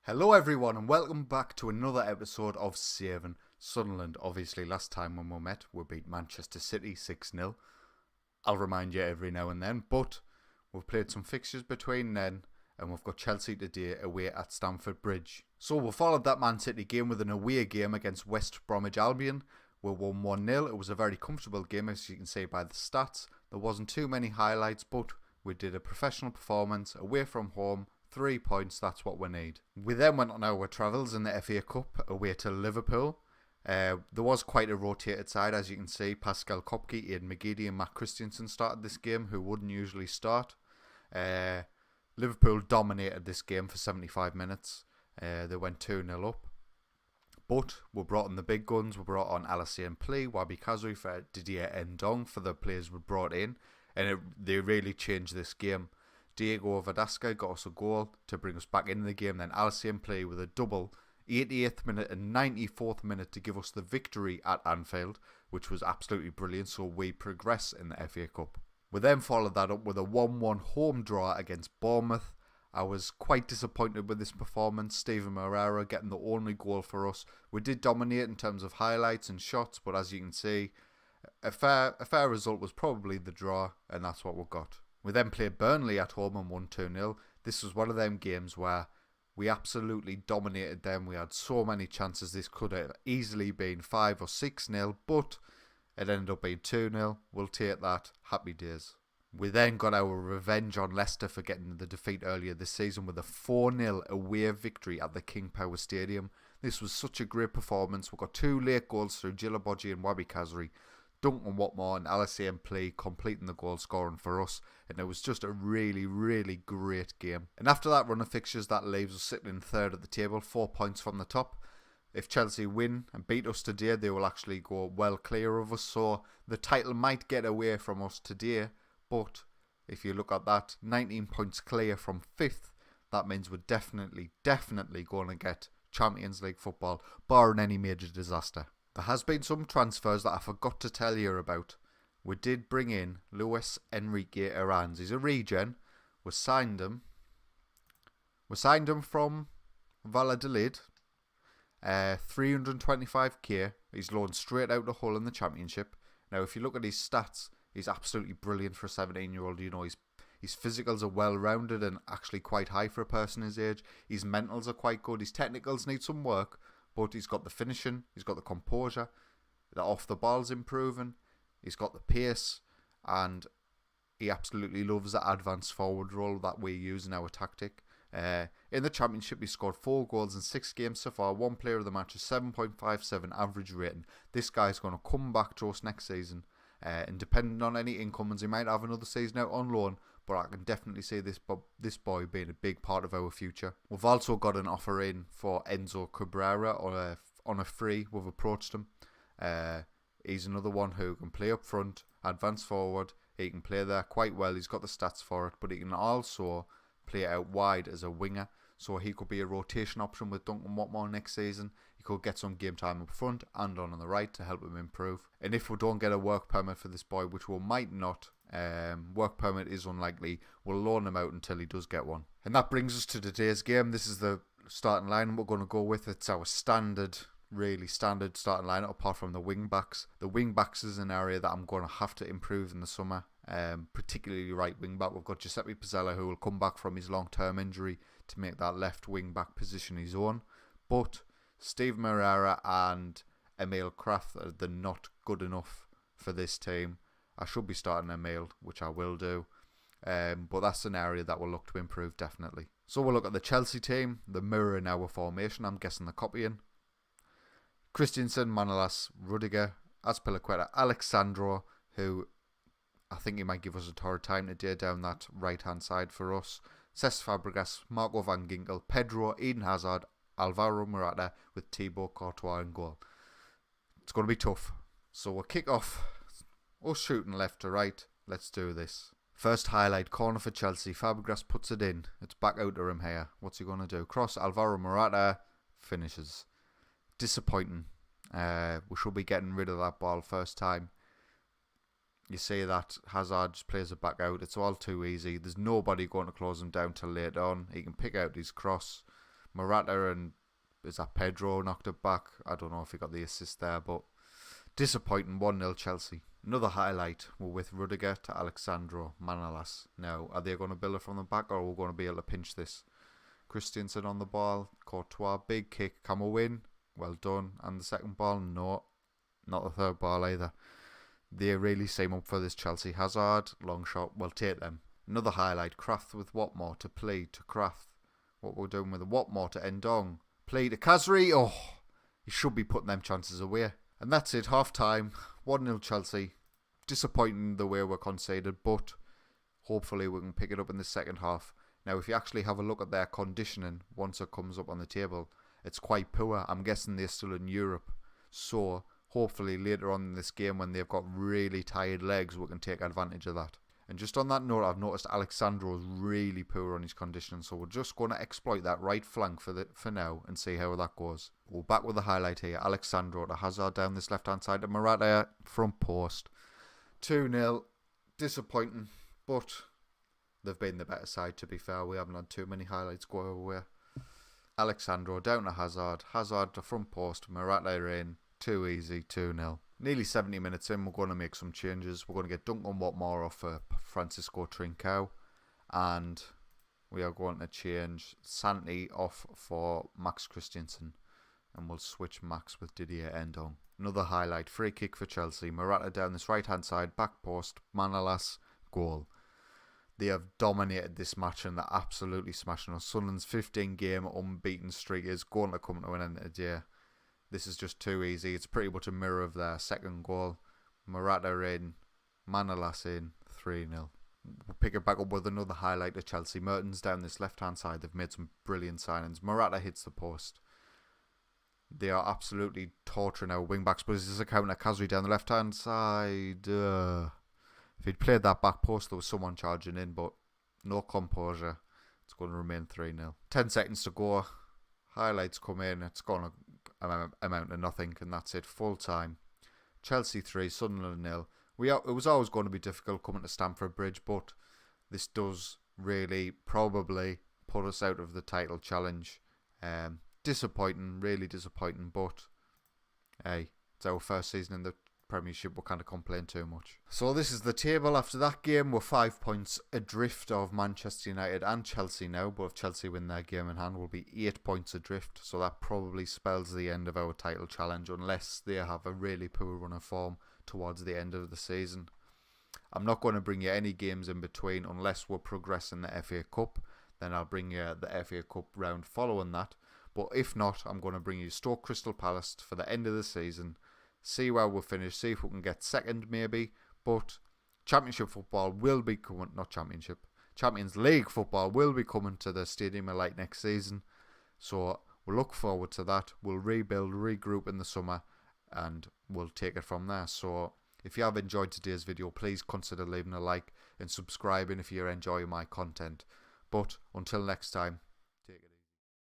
Hello everyone and welcome back to another episode of Saving Sunderland. Obviously last time when we met we beat Manchester City 6-0. I'll remind you every now and then, but we've played some fixtures between then and we've got Chelsea today away at Stamford Bridge. So we followed that Man City game with an away game against West Bromwich Albion. We won 1-0. It was a very comfortable game, as you can see by the stats. There wasn't too many highlights, but we did a professional performance away from home. 3 points, that's what we need. We then went on our travels in the FA Cup away to Liverpool. There was quite a rotated side, as you can see. Pascal Kopke, Aidan McGeady and Matt Christensen started this game, who wouldn't usually start. Liverpool dominated this game for 75 minutes. They went 2-0 up. But we brought in the big guns. We brought on Alassane Plea, Wabi Kazri for Didier Ndong for the players we brought in. And they really changed this game. Diego Verdasca got us a goal to bring us back into the game. Then Alassane Plea with a double, 88th minute and 94th minute to give us the victory at Anfield, which was absolutely brilliant. So we progress in the FA Cup. We then followed that up with a 1-1 home draw against Bournemouth. I was quite disappointed with this performance. Steven Moreira getting the only goal for us. We did dominate in terms of highlights and shots, but as you can see, a fair result was probably the draw, and that's what we got. We then played Burnley at home and won 2-0. This was one of them games where we absolutely dominated them. We had so many chances. This could have easily been 5 or 6-0, but it ended up being 2-0. We'll take that. Happy days. We then got our revenge on Leicester for getting the defeat earlier this season with a 4-0 away victory at the King Power Stadium. This was such a great performance. We got 2 late goals through Djilabodji and Wabi Kazri. Duncan Watmore and Alassane Plea completing the goal scoring for us, and it was just a really, really great game. And after that run of fixtures, that leaves us sitting in third at the table, 4 points from the top. If Chelsea win and beat us today, they will actually go well clear of us, so the title might get away from us today, but if you look at that, 19 points clear from 5th, that means we're definitely going to get Champions League football, barring any major disaster. There has been some transfers that I forgot to tell you about. We did bring in Luis Enrique Aranz. He's a regen. We signed him from Valladolid. 325k. He's loaned straight out of Hull in the Championship. Now, if you look at his stats, he's absolutely brilliant for a 17-year-old. You know, his physicals are well-rounded and actually quite high for a person his age. His mentals are quite good. His technicals need some work. But he's got the finishing, he's got the composure, the off the ball's improving, he's got the pace, and he absolutely loves the advanced forward role that we use in our tactic. In the Championship, he scored 4 goals in 6 games so far, 1 player of the match, a 7.57 average rating. This guy's going to come back to us next season, and depending on any incomings, he might have another season out on loan, but I can definitely see this boy being a big part of our future. We've also got an offer in for Enzo Cabrera on a free. We've approached him. He's another one who can play up front, advance forward. He can play there quite well. He's got the stats for it, but he can also play out wide as a winger. So he could be a rotation option with Duncan Watmore next season. He could get some game time up front and on the right to help him improve. And if we don't get a work permit for this boy, which we might not, work permit is unlikely, we'll loan him out until he does get one. And that brings us to today's game. This is the starting line we're going to go with. It's our really standard starting lineup apart from the wing backs. The wing backs is an area that I'm going to have to improve in the summer, particularly right wing back. We've got Giuseppe Pizzella, who will come back from his long-term injury to make that left wing back position his own. But Steve Moreira and Emil Kraft are not good enough for this team. I should be starting Emil, which I will do. But that's an area that we'll look to improve definitely. So we'll look at the Chelsea team. The mirror in our formation, I'm guessing they're copying. Christensen, Manolas, Rudiger, Azpilicueta, Alexandro, who I think he might give us a torrid time today down that right-hand side for us. Cesc Fabregas, Marco van Ginkel, Pedro, Eden Hazard, Alvaro Morata with Thibaut Courtois in goal. It's going to be tough. So we'll kick off. Us shooting left to right. Let's do this. First highlight, corner for Chelsea. Fabregas puts it in. It's back out to him here. What's he going to do? Cross, Alvaro Morata finishes. Disappointing. We should be getting rid of that ball first time. You see that Hazard just plays it back out. It's all too easy. There's nobody going to close him down till later on. He can pick out his cross. Morata and is that Pedro knocked it back. I don't know if he got the assist there, but disappointing 1-0 Chelsea. Another highlight were with Rudiger to Alexandro Manolas. Now, are they going to build it from the back, or are we going to be able to pinch this? Christensen on the ball. Courtois, big kick. Can we win? Well done. And the second ball? No. Not the third ball either. They really seem up for this Chelsea. Hazard, long shot. We'll take them. Another highlight. Kraft with Watmore to play to Kraft. What we're doing with the Watmore to Endong. Play to Kazri. Oh, he should be putting them chances away. And that's it. Half time. 1-0 Chelsea. Disappointing the way we're conceded, but hopefully we can pick it up in the second half. Now, if you actually have a look at their conditioning once it comes up on the table, it's quite poor. I'm guessing they're still in Europe. So hopefully later on in this game, when they've got really tired legs, we can take advantage of that. And just on that note, I've noticed Alexandro is really poor on his conditioning, so we're just going to exploit that right flank for now and see how that goes. We're back with the highlight here. Alexandro to Hazard down this left-hand side to Morata, front post. 2-0. Disappointing, but they've been the better side, to be fair. We haven't had too many highlights go our way. Alexandro down to Hazard. Hazard to front post. Morata in. Too easy. 2-0. Nearly 70 minutes in, we're going to make some changes. We're going to get Duncan Watmore off for Francisco Trincao. And we are going to change Santi off for Max Christensen. And we'll switch Max with Didier Endong. Another highlight. Free kick for Chelsea. Morata down this right-hand side. Back post. Manolas. Goal. They have dominated this match and they're absolutely smashing us. Sunderland's 15-game unbeaten streak is going to come to an end today. This is just too easy. It's pretty much a mirror of their second goal. Morata in, Manolas in, 3-0. We'll pick it back up with another highlight of Chelsea. Mertens down this left-hand side. They've made some brilliant signings. Morata hits the post. They are absolutely torturing our wing-backs. But this is a counter. Kazri down the left-hand side. If he'd played that back post, there was someone charging in, but no composure. It's going to remain 3-0. 10 seconds to go. Highlights come in. It's going to amount to nothing, and that's it. Full time. Chelsea 3, Sunderland 0. It was always going to be difficult coming to Stamford Bridge, but this does really probably put us out of the title challenge. Disappointing, really disappointing, but hey, it's our first season in the Premiership. We can't complain too much. So this is the table after that game. We're 5 points adrift of Manchester United and Chelsea now, but if Chelsea win their game in hand, we'll be 8 points adrift, so that probably spells the end of our title challenge unless they have a really poor run of form towards the end of the season. I'm not going to bring you any games in between unless we're progressing the FA Cup. Then I'll bring you the FA Cup round following that, but if not, I'm going to bring you Stoke Crystal Palace for the end of the season. See where we'll finish, see if we can get second maybe, but Championship football will be coming, not Championship, Champions League football will be coming to the Stadium of Light next season, so we'll look forward to that. We'll rebuild, regroup in the summer, and we'll take it from there. So if you have enjoyed today's video, please consider leaving a like and subscribing if you're enjoying my content. But until next time,